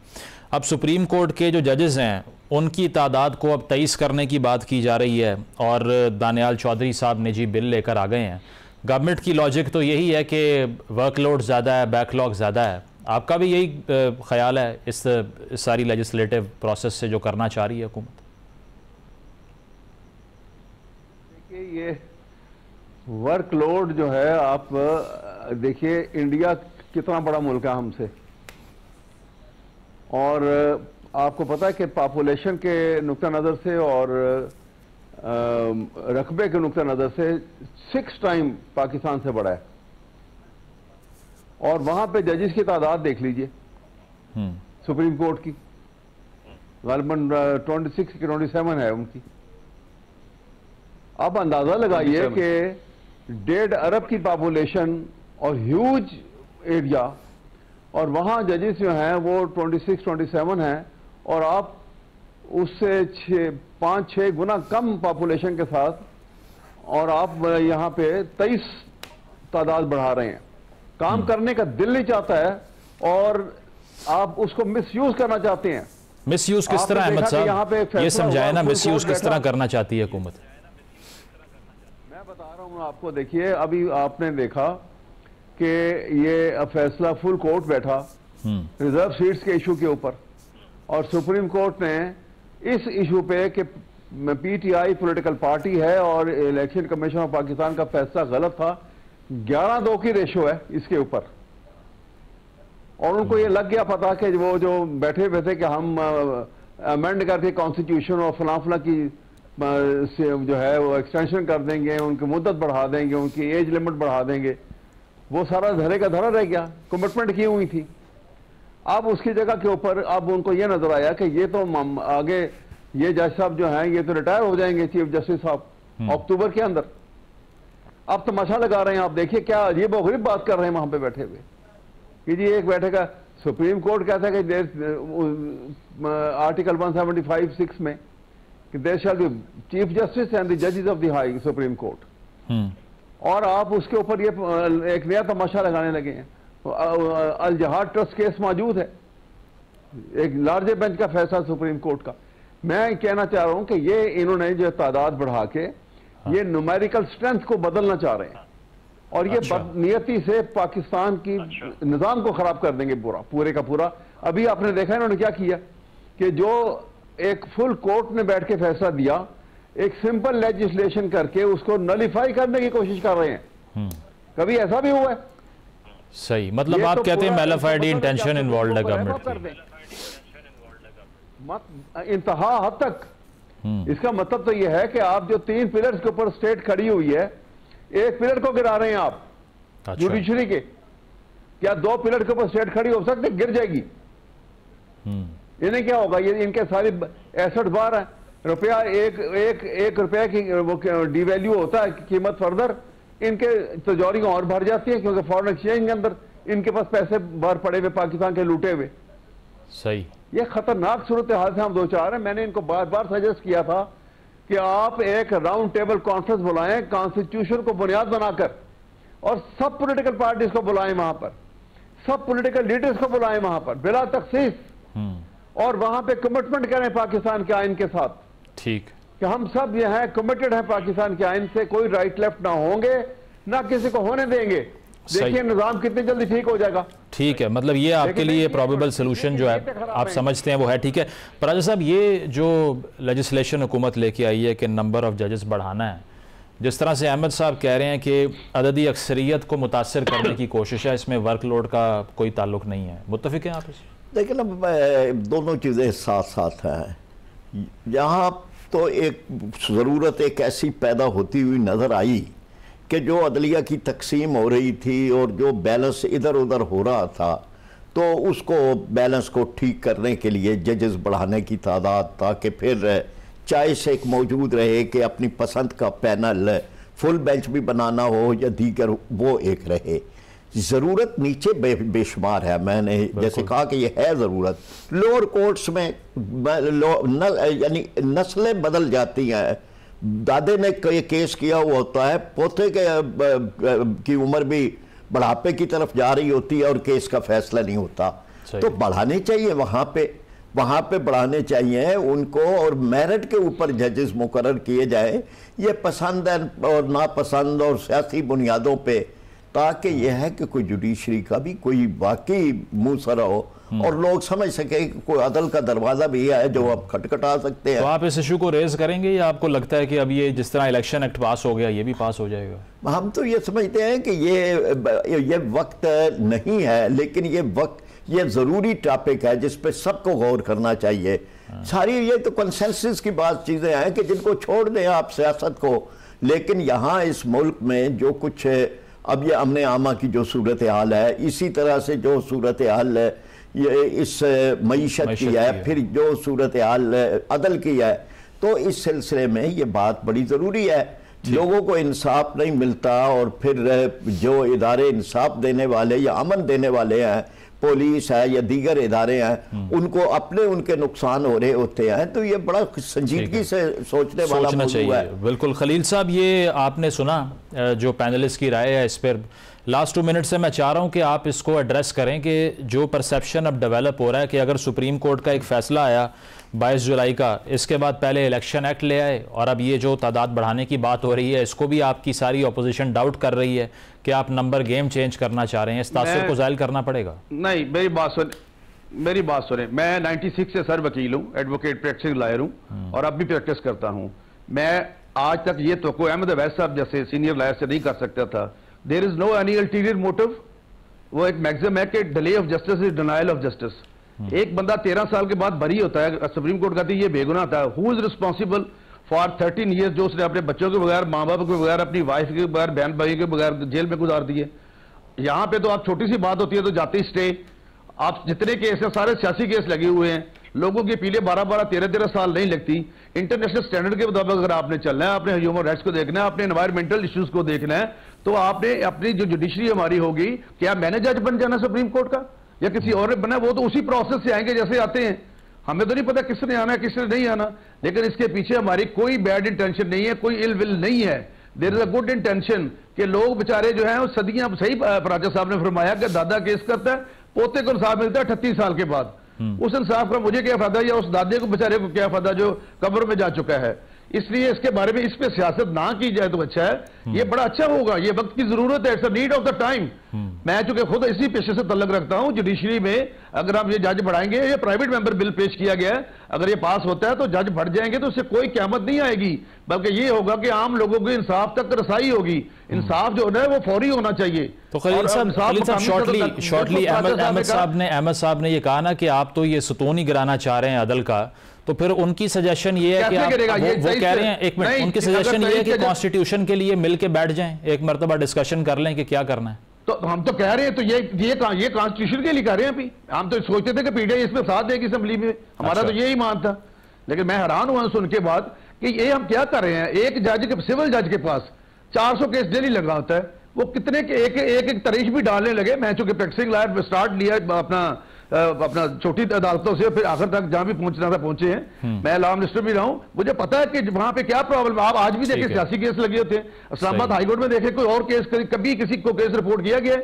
अब सुप्रीम कोर्ट के जो जजेस हैं उनकी तादाद को अब 23 करने की बात की जा रही है और दानियाल चौधरी साहब निजी बिल लेकर आ गए हैं। गवर्नमेंट की लॉजिक तो यही है कि वर्कलोड ज़्यादा है, बैकलॉग ज़्यादा है। आपका भी यही ख्याल है इस सारी लेजिस्लेटिव प्रोसेस से जो करना चाह रही है हुकूमत? देखिए, ये वर्कलोड जो है, आप देखिए इंडिया कितना बड़ा मुल्क है हमसे, और आपको पता है कि पॉपुलेशन के नुक्ता नज़र से और रकबे के नुक्ता नज़र से 6 टाइम पाकिस्तान से बड़ा है। और वहां पे जजेस की तादाद देख लीजिए सुप्रीम कोर्ट की, गालिबन 26 की 27 है उनकी। आप अंदाजा लगाइए कि 1.5 अरब की पॉपुलेशन और ह्यूज एरिया, और वहां जजेस जो हैं वो 26-27 हैं, और आप उससे 5-6 गुना कम पॉपुलेशन के साथ, और आप यहां पे 23 तादाद बढ़ा रहे हैं। काम करने का दिल नहीं चाहता है और आप उसको मिसयूज करना चाहते हैं। मिसयूज किस तरह अहमद साहब, ये समझाए ना, मिसयूज किस तरह करना चाहती है हुकूमत? मैं बता रहा हूं आपको। देखिए, अभी आपने देखा कि ये फैसला फुल कोर्ट बैठा रिजर्व सीट्स के इशू के ऊपर, और सुप्रीम कोर्ट ने इस इशू पे कि PTI पॉलिटिकल पार्टी है और इलेक्शन कमीशन ऑफ पाकिस्तान का फैसला गलत था, 11-2 की रेशो है इसके ऊपर। और उनको ये लग गया पता कि वो जो बैठे हुए थे कि हम अमेंड करके कॉन्स्टिट्यूशन और फला की जो है वो एक्सटेंशन कर देंगे, उनकी मुद्दत बढ़ा देंगे, उनकी एज लिमिट बढ़ा देंगे, वो सारा धरे का धरा रह गया। कमिटमेंट की हुई थी। अब उसकी जगह के ऊपर अब उनको ये नजर आया कि ये तो आगे ये जज साहब जो हैं ये तो रिटायर हो जाएंगे, चीफ जस्टिस साहब, अक्टूबर के अंदर। अब तमाशा लगा रहे हैं। आप देखिए क्या अजीब और गरीब बात कर रहे हैं वहां पे बैठे हुए कि जी एक बैठेगा सुप्रीम कोर्ट कहता है कि आर्टिकल 175(6) में कि there shall be chief justice and the जजेस of the high supreme court, और आप उसके ऊपर ये एक नया तमाशा लगाने लगे हैं। अल जहाद ट्रस्ट केस मौजूद है, एक लार्जर बेंच का फैसला सुप्रीम कोर्ट का। मैं कहना चाह रहा हूं कि ये इन्होंने जो तादाद बढ़ा के ये न्यूमेरिकल स्ट्रेंथ को बदलना चाह रहे हैं, और ये बदनीयती से पाकिस्तान की निजाम को खराब कर देंगे पूरे का पूरा। अभी आपने देखा इन्होंने क्या किया कि जो एक फुल कोर्ट ने बैठ के फैसला दिया, एक सिंपल लेजिस्लेशन करके उसको नलिफाई करने की कोशिश कर रहे हैं। कभी ऐसा भी हुआ है? सही, मतलब आप कहते हैं मैलिफाइड इंटेंशन इन्वॉल्व है गवर्नमेंट की इंतहा हद तक। इसका मतलब तो यह है कि आप जो 3 पिलर्स के ऊपर स्टेट खड़ी हुई है, एक पिलर को गिरा रहे हैं आप। जुडिशरी के क्या 2 पिलर के ऊपर स्टेट खड़ी हो सकती, गिर जाएगी। इन्हें क्या होगा, ये इनके सारी एसेट बाहर है। रुपया एक रुपया की वो डिवैल्यू होता है, कीमत फर्दर इनके तिजोरियां और भर जाती है, क्योंकि फॉरेन एक्सचेंज के अंदर इनके पास पैसे बाहर पड़े हुए पाकिस्तान के लूटे हुए। सही, ये खतरनाक सूरत हाल से हम 2-4 हैं। मैंने इनको बार बार सजेस्ट किया था कि आप एक राउंड टेबल कॉन्फ्रेंस बुलाएं कॉन्स्टिट्यूशन को बुनियाद बनाकर, और सब पॉलिटिकल पार्टीज को बुलाएं वहां पर, सब पॉलिटिकल लीडर्स को बुलाएं वहां पर बिला तखसीस, और वहां पे कमिटमेंट करें पाकिस्तान के आइन के साथ। ठीक, कि हम सब ये हैं कमिटेड हैं पाकिस्तान के आइन से, कोई राइट लेफ्ट ना होंगे, ना किसी को होने देंगे। देखिए निजाम कितनी जल्दी ठीक हो जाएगा। ठीक है, मतलब ये आपके लिए प्रोबेबल सोल्यूशन जो है आप समझते हैं वो है, ठीक है। पर राजा साहब, ये जो लेजिस्लेशन हुकूमत लेके आई है कि नंबर ऑफ जजेस बढ़ाना है, जिस तरह से अहमद साहब कह रहे हैं कि अददी अक्सरियत को मुतासर करने की कोशिश है, इसमें वर्कलोड का कोई ताल्लुक नहीं है, मुत्तफिक हैं आप इससे? देखिए ना, दोनों चीज़ें साथ साथ हैं। यहाँ तो एक ज़रूरत एक ऐसी पैदा होती हुई नज़र आई कि जो अदलिया की तकसीम हो रही थी और जो बैलेंस इधर उधर हो रहा था, तो उसको बैलेंस को ठीक करने के लिए जजेस बढ़ाने की तादाद, ताकि फिर चॉइस एक मौजूद रहे कि अपनी पसंद का पैनल फुल बेंच भी बनाना हो या दीगर, वो एक रहे। ज़रूरत नीचे बेशुमार है। मैंने जैसे कहा कि ये है ज़रूरत। लोअर कोर्ट्स में यानी नस्लें बदल जाती हैं। दादे ने केस किया हुआ होता है, पोते की उम्र भी बढ़ापे की तरफ जा रही होती है और केस का फैसला नहीं होता। तो बढ़ाने चाहिए वहाँ पे बढ़ाने चाहिए उनको, और मेरिट के ऊपर जजेस मुकर्रर किए जाए। ये पसंद और नापसंद और सियासी बुनियादों पे, ताकि यह है कि कोई जुडिशरी का भी कोई वाकई मुंह सरा हो और लोग समझ सके कि कोई अदल का दरवाज़ा भी है जो आप खटखटा सकते हैं। तो आप इस इशू को रेज करेंगे या आपको लगता है कि अब ये जिस तरह इलेक्शन एक्ट पास हो गया ये भी पास हो जाएगा? हम तो ये समझते हैं कि ये वक्त नहीं है, लेकिन ये ज़रूरी टॉपिक है जिस पे सबको गौर करना चाहिए। सारी ये तो कंसेंसस की बात चीज़ें हैं कि जिनको छोड़ दें आप सियासत को, लेकिन यहाँ इस मुल्क में जो कुछ अब ये अमन आमा की जो सूरत हाल है, इसी तरह से जो सूरत हाल ये इस मईशत की है, फिर जो सूरत हाल अदल की है, तो इस सिलसिले में ये बात बड़ी ज़रूरी है। लोगों को इंसाफ नहीं मिलता और फिर जो इदारे इंसाफ देने वाले या अमन देने वाले हैं, पुलिस है या दीगर इदारे हैं, उनको उनके नुकसान हो रहे होते हैं। तो ये बड़ा संजीदगी से सोचने वाला मौजूद है। बिल्कुल। खलील साहब, ये आपने सुना जो पैनलिस्ट की राय है, इस पर लास्ट 2 मिनट से मैं चाह रहा हूँ कि आप इसको एड्रेस करें कि जो परसेप्शन अब डेवलप हो रहा है कि अगर सुप्रीम कोर्ट का एक फ़ैसला आया 22 जुलाई का, इसके बाद पहले इलेक्शन एक्ट ले आए और अब ये जो तादाद बढ़ाने की बात हो रही है, इसको भी आपकी सारी अपोजिशन डाउट कर रही है कि आप नंबर गेम चेंज करना चाह रहे हैं, इस तासुर को ज़ाहिर करना पड़ेगा? नहीं, मेरी बात सुने। मैं 96 से सर वकील हूँ, एडवोकेट प्रैक्टिसिंग लॉयर हूँ और अब भी प्रैक्टिस करता हूँ। मैं आज तक ये तो कोई अहमद अवैस साहब जैसे सीनियर लॉयर से नहीं कर सकता था। There is no any ulterior motive. वो एक मैक्सिम है कि delay of justice is denial of justice. एक बंदा 13 साल के बाद बरी होता है, सुप्रीम कोर्ट कहती है ये बेगुनाह था। Who is responsible for 13 years जो उसने अपने बच्चों के बगैर, माँ बाप के बगैर, अपनी वाइफ के बगैर, बहन भाई के बगैर जेल में गुजार दिए। यहाँ पे तो आप छोटी सी बात होती है तो जाती स्टे। आप जितने केस है सारे सियासी केस लगे हुए हैं, लोगों के पीले 12-12, 13-13 साल नहीं लगती। इंटरनेशनल स्टैंडर्ड के मुताबिक अगर आपने चलना है, आपने ह्यूमन राइट्स को देखना है, आपने एनवायरमेंटल इश्यूज को देखना है, तो आपने अपनी जो जुडिशरी हमारी होगी, क्या मैंने जज बन जाना सुप्रीम कोर्ट का या किसी और ने बना? वो तो उसी प्रोसेस से आएंगे जैसे आते हैं। हमें तो नहीं पता किसने आना है किसने नहीं आना, लेकिन इसके पीछे हमारी कोई बैड इंटेंशन नहीं है, कोई इल विल नहीं है। There is a good intention कि लोग बेचारे जो है सदियां, सही राजा साहब ने फरमाया कि दादा केस करता है, पोते को इंसाफ मिलता है 38 साल के बाद। उस इंसाफ का मुझे क्या फायदा या उस दादे को बेचारे को क्या फायदा जो कब्र में जा चुका है। इसलिए इसके बारे में इस पे सियासत ना की जाए तो अच्छा है। ये बड़ा अच्छा होगा, ये वक्त की जरूरत है, it's a need of the time. मैं चूंकि खुद इसी पेशे से तल्लुक रखता हूं, जुडिशरी में अगर आप ये जज बढ़ाएंगे, ये प्राइवेट मेंबर बिल पेश किया गया है, अगर ये पास होता है तो जज बढ़ जाएंगे तो उससे कोई क़यामत नहीं आएगी, बल्कि ये होगा कि आम लोगों को इंसाफ तक रसाई होगी। इंसाफ जो है वो फौरी होना चाहिए। तो खलील साहब शॉर्टली अहमद साहब ने ये कहा ना कि आप तो ये सुतून ही गिराना चाह रहे हैं अदल का, तो फिर उनकी सजेशन ये है कि वो कह रहे हैं, एक मिनट, उनकी सजेशन ये है कि कॉन्स्टिट्यूशन के लिए मिल के बैठ जाएं, एक मरतबा डिस्कशन कर लें कि क्या करना है। तो हम तो कह रहे हैं, तो ये कॉन्स्टिट्यूशन के लिए कर रहे हैं। अभी हम तो सोचते थे कि पीटीआई इसमें साथ देगी असेंबली में, हमारा तो यही मान था। लेकिन मैं हैरान हुआ सुन के बाद कि ये हम क्या कर रहे हैं। एक जज के, सिविल जज के पास 400 केस डेली लगा होता है, वो कितने के एक तारीख भी डालने लगे। मैं चूंकि प्रैक्टिसिंग लॉयर स्टार्ट लिया अपना छोटी अदालतों से, फिर आखिर तक जहां भी पहुंचना था पहुंचे हैं। मैं लॉ मिनिस्टर भी रहा हूं, मुझे पता है कि वहां पे क्या प्रॉब्लम है। आप आज भी देखें सियासी केस लगे होते हैं, इस्लामाबाद हाईकोर्ट में देखें कोई और केस, कभी किसी को केस रिपोर्ट किया गया।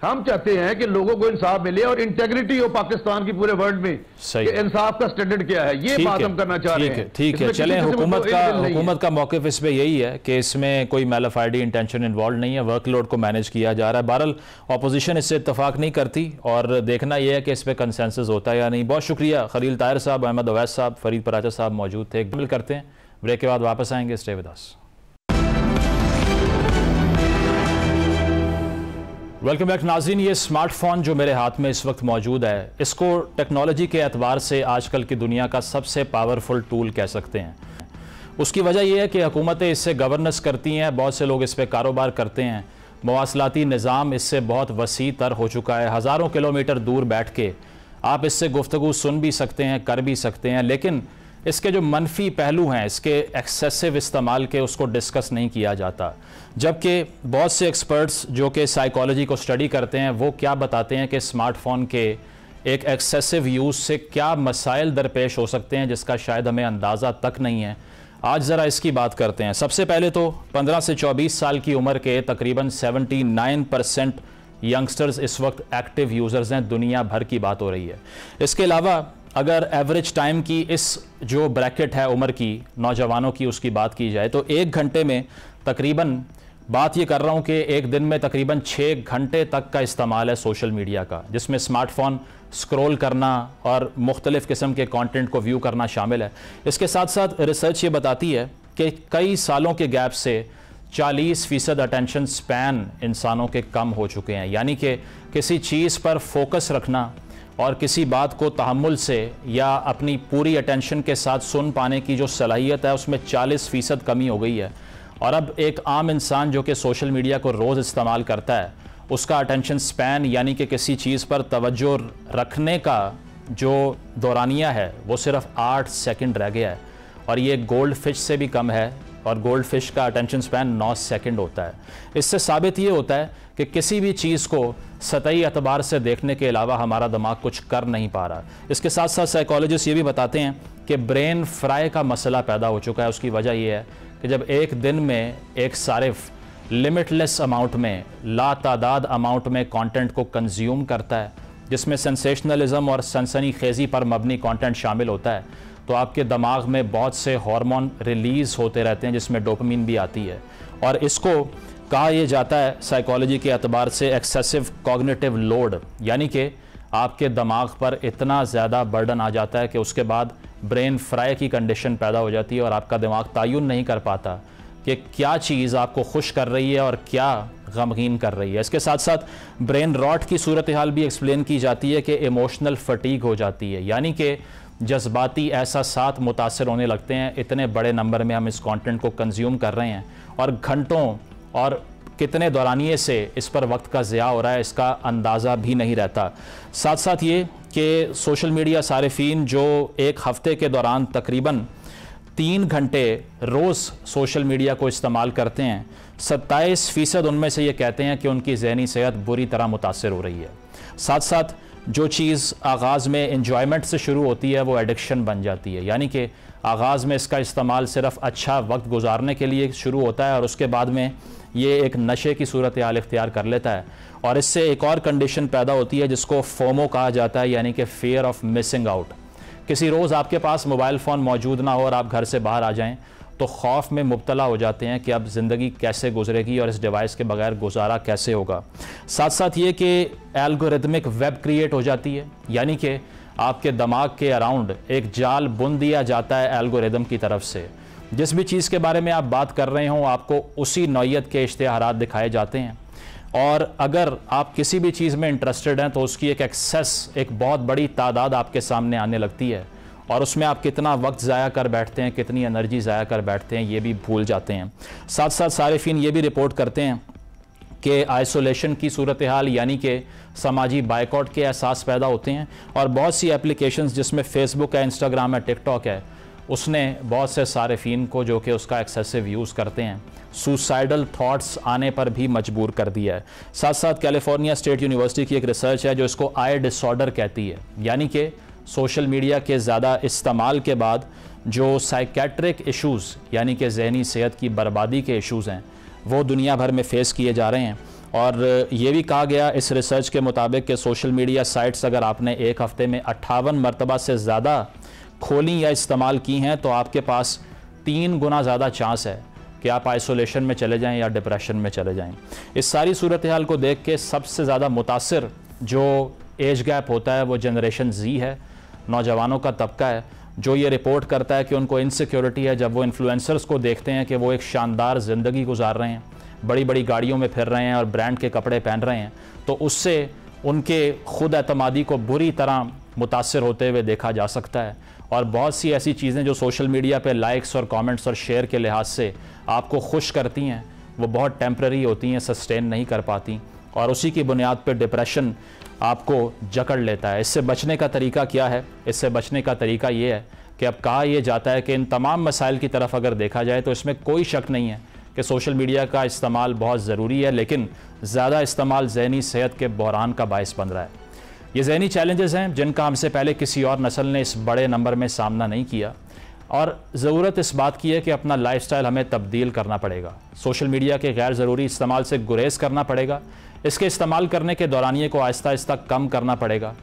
हम चाहते हैं कि लोगों को इंसाफ मिले और इंटेग्रिटी हो पाकिस्तान की पूरे वर्ल्ड में कि इंसाफ का स्टैंडर्ड क्या है, ये बात हम करना चाह रहे हैं। ठीक है, चलें, हुकूमत का मौक़िफ़ इस पे यही है कि इसमें कोई मैलाफाइडी इंटेंशन इन्वॉल्व नहीं है, वर्कलोड को मैनेज किया जा रहा है। बहरहाल अपोजिशन इससे इत्तफाक नहीं करती और देखना यह है कि इस पर कंसेंसस होता है या नहीं। बहुत शुक्रिया खलील ताहिर साहब, अहमद अवैस साहब, फरीद पराचा साहब मौजूद थे। मिल करते हैं, ब्रेक के बाद वापस आएंगे। Stay with us. Welcome back नाज़रीन। ये स्मार्टफोन जो मेरे हाथ में इस वक्त मौजूद है, इसको टेक्नोलॉजी के एतबार से आजकल की दुनिया का सबसे पावरफुल टूल कह सकते हैं। उसकी वजह यह है कि हुकूमतें इससे गवर्नेंस करती हैं, बहुत से लोग इस पर कारोबार करते हैं, मवासलाती निज़ाम इससे बहुत वसी तर हो चुका है। हज़ारों किलोमीटर दूर बैठ के आप इससे गुफ्तगू सुन भी सकते हैं, कर भी सकते हैं, लेकिन इसके जो मनफी पहलू हैं, इसके एक्सेसिव इस्तेमाल के, उसको डिस्कस नहीं किया जाता। जबकि बहुत से एक्सपर्ट्स जो कि साइकोलॉजी को स्टडी करते हैं, वो क्या बताते हैं कि स्मार्टफोन के एक एक्सेसिव यूज़ से क्या मसाइल दरपेश हो सकते हैं जिसका शायद हमें अंदाज़ा तक नहीं है। आज ज़रा इसकी बात करते हैं। सबसे पहले तो 15 से 24 साल की उम्र के तकरीबन 79% यंगस्टर्स इस वक्त एक्टिव यूज़र्स हैं, दुनिया भर की बात हो रही है। इसके अलावा अगर एवरेज टाइम की इस जो ब्रैकेट है उम्र की नौजवानों की, उसकी बात की जाए तो 1 घंटे में तकरीबन, बात ये कर रहा हूँ कि एक दिन में तकरीबन 6 घंटे तक का इस्तेमाल है सोशल मीडिया का, जिसमें स्मार्टफोन स्क्रॉल करना और मुख्तलिफ़ किस्म के कंटेंट को व्यू करना शामिल है। इसके साथ साथ रिसर्च ये बताती है कि कई सालों के गैप से 40% अटेंशन स्पैन इंसानों के कम हो चुके हैं। यानी कि किसी चीज़ पर फोकस रखना और किसी बात को तहम्मुल से या अपनी पूरी अटेंशन के साथ सुन पाने की जो सलाहियत है, उसमें 40% कमी हो गई है। और अब एक आम इंसान जो कि सोशल मीडिया को रोज़ इस्तेमाल करता है, उसका अटेंशन स्पैन यानी कि किसी चीज़ पर तवज्जो रखने का जो दौरानिया है, वो सिर्फ 8 सेकंड रह गया है। और ये गोल्ड फिश से भी कम है, और गोल्ड फिश का अटेंशन स्पैन 9 सेकंड होता है। इससे साबित ये होता है कि किसी भी चीज़ को सतही एतबार से देखने के अलावा हमारा दिमाग कुछ कर नहीं पा रहा। इसके साथ साथ साइकोलॉजिस्ट ये भी बताते हैं कि ब्रेन फ्राई का मसला पैदा हो चुका है। उसकी वजह यह है कि जब एक दिन में एक सारिफ लिमिटलेस अमाउंट में, लातादाद अमाउंट में कंटेंट को कंज्यूम करता है, जिसमें सेंसेशनलिज्म और सनसनीखेज़ी पर मबनी कंटेंट शामिल होता है, तो आपके दिमाग में बहुत से हार्मोन रिलीज़ होते रहते हैं, जिसमें डोपामिन भी आती है। और इसको कहा यह जाता है साइकोलॉजी के एतबार से एक्सेसिव कॉग्निटिव लोड, यानी कि आपके दिमाग पर इतना ज़्यादा बर्डन आ जाता है कि उसके बाद ब्रेन फ्राई की कंडीशन पैदा हो जाती है और आपका दिमाग तायुन नहीं कर पाता कि क्या चीज़ आपको खुश कर रही है और क्या गमगीन कर रही है। इसके साथ साथ ब्रेन रॉट की सूरत हाल भी एक्सप्लेन की जाती है कि इमोशनल फटीग हो जाती है, यानी कि जज्बाती एहसासात मुतासर होने लगते हैं। इतने बड़े नंबर में हम इस कंटेंट को कंज्यूम कर रहे हैं और घंटों और कितने दौरानिए से इस पर वक्त का ज़िया हो रहा है, इसका अंदाज़ा भी नहीं रहता। साथ साथ ये कि सोशल मीडिया सारिफीन जो एक हफ़्ते के दौरान तकरीबन 3 घंटे रोज़ सोशल मीडिया को इस्तेमाल करते हैं, 27% उनमें से ये कहते हैं कि उनकी ज़हनी सेहत बुरी तरह मुतासर हो रही है। साथ साथ जो चीज़ आगाज़ में इंजॉयमेंट से शुरू होती है वो एडिक्शन बन जाती है, यानी कि आगाज़ में इसका इस्तेमाल सिर्फ अच्छा वक्त गुजारने के लिए शुरू होता है और उसके बाद में ये एक नशे की सूरत हाल इख्तियार कर लेता है। और इससे एक और कंडीशन पैदा होती है जिसको फोमो कहा जाता है, यानी कि फ़ियर ऑफ मिसिंग आउट। किसी रोज़ आपके पास मोबाइल फ़ोन मौजूद ना हो और आप घर से बाहर आ जाएं तो खौफ में मुब्तला हो जाते हैं कि अब ज़िंदगी कैसे गुजरेगी और इस डिवाइस के बगैर गुजारा कैसे होगा। साथ साथ ये कि एल्गोरिथमिक वेब क्रिएट हो जाती है, यानी कि आपके दिमाग के अराउंड एक जाल बुन दिया जाता है एल्गोरिथम की तरफ से। जिस भी चीज़ के बारे में आप बात कर रहे हों, आपको उसी नौइयत के इश्तिहारात दिखाए जाते हैं। और अगर आप किसी भी चीज़ में इंटरेस्टेड हैं तो उसकी एक एक्सेस, एक बहुत बड़ी तादाद आपके सामने आने लगती है और उसमें आप कितना वक्त ज़ाया कर बैठते हैं, कितनी एनर्जी ज़ाया कर बैठते हैं, ये भी भूल जाते हैं। साथ साथ सारिफीन ये भी रिपोर्ट करते हैं कि आइसोलेशन की सूरत हाल, यानी कि समाजी बायकॉट के एहसास पैदा होते हैं। और बहुत सी एप्लीकेशंस जिसमें फेसबुक है, इंस्टाग्राम है, टिकटॉक है, उसने बहुत से सारिफीन को जो कि उसका एक्सेसिव यूज़ करते हैं सुसाइडल थॉट्स आने पर भी मजबूर कर दिया है। साथ साथ कैलिफोर्निया स्टेट यूनिवर्सिटी की एक रिसर्च है जो इसको आई डिसऑर्डर कहती है, यानी कि सोशल मीडिया के ज़्यादा इस्तेमाल के बाद जो साइकेट्रिक इश्यूज़ यानी कि जहनी सेहत की बर्बादी के इश्यूज़ हैं वो दुनिया भर में फेस किए जा रहे हैं। और ये भी कहा गया इस रिसर्च के मुताबिक कि सोशल मीडिया साइट्स अगर आपने एक हफ़्ते में 58 मरतबा से ज़्यादा खोली या इस्तेमाल की हैं तो आपके पास 3 गुना ज़्यादा चांस है कि आप आइसोलेशन में चले जाएं या डिप्रेशन में चले जाएं। इस सारी सूरत हाल को देख के सबसे ज़्यादा मुतासिर जो एज गैप होता है वो जनरेशन जी है, नौजवानों का तबका है, जो ये रिपोर्ट करता है कि उनको इनसिक्योरिटी है जब वो इन्फ्लुएंसर्स को देखते हैं कि वो एक शानदार ज़िंदगी गुजार रहे हैं, बड़ी बड़ी गाड़ियों में फिर रहे हैं और ब्रांड के कपड़े पहन रहे हैं, तो उससे उनके खुद एतमादी को बुरी तरह मुतासिर होते हुए देखा जा सकता है। और बहुत सी ऐसी चीज़ें जो सोशल मीडिया पे लाइक्स और कमेंट्स और शेयर के लिहाज से आपको खुश करती हैं वो बहुत टेम्प्रेरी होती हैं, सस्टेन नहीं कर पाती, और उसी की बुनियाद पर डिप्रेशन आपको जकड़ लेता है। इससे बचने का तरीका क्या है? इससे बचने का तरीका ये है कि अब कहा यह जाता है कि इन तमाम मसाइल की तरफ अगर देखा जाए तो इसमें कोई शक नहीं है कि सोशल मीडिया का इस्तेमाल बहुत ज़रूरी है, लेकिन ज़्यादा इस्तेमाल ज़हनी सेहत के बहरान का बायस बन रहा है। ये ज़हनी चैलेंजेस हैं जिनका हमसे पहले किसी और नस्ल ने इस बड़े नंबर में सामना नहीं किया, और ज़रूरत इस बात की है कि अपना लाइफस्टाइल हमें तब्दील करना पड़ेगा। सोशल मीडिया के गैर ज़रूरी इस्तेमाल से गुरेज करना पड़ेगा, इसके इस्तेमाल करने के दौरानिए को आहिस्ता आहिस्ता कम करना पड़ेगा।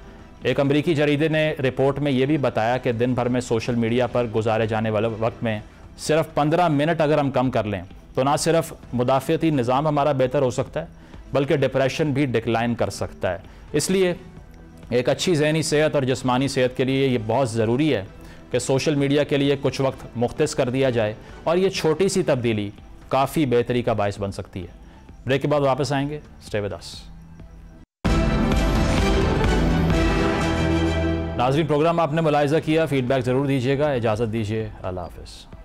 एक अमरीकी जरीदे ने रिपोर्ट में ये भी बताया कि दिन भर में सोशल मीडिया पर गुजारे जाने वाले वक्त में सिर्फ 15 मिनट अगर हम कम कर लें तो ना सिर्फ मुदाफ़ियती निज़ाम हमारा बेहतर हो सकता है बल्कि डिप्रेशन भी डिक्लाइन कर सकता है। इसलिए एक अच्छी ज़हनी सेहत और जिस्मानी सेहत के लिए ये बहुत ज़रूरी है कि सोशल मीडिया के लिए कुछ वक्त मुख्तस कर दिया जाए, और ये छोटी सी तब्दीली काफ़ी बेहतरी का बायस बन सकती है। ब्रेक के बाद वापस आएंगे, स्टे विद अस। नाज़रीन, प्रोग्राम आपने मुलाहिज़ा किया, फीडबैक ज़रूर दीजिएगा। इजाज़त दीजिए, अल्लाह हाफ़िज़।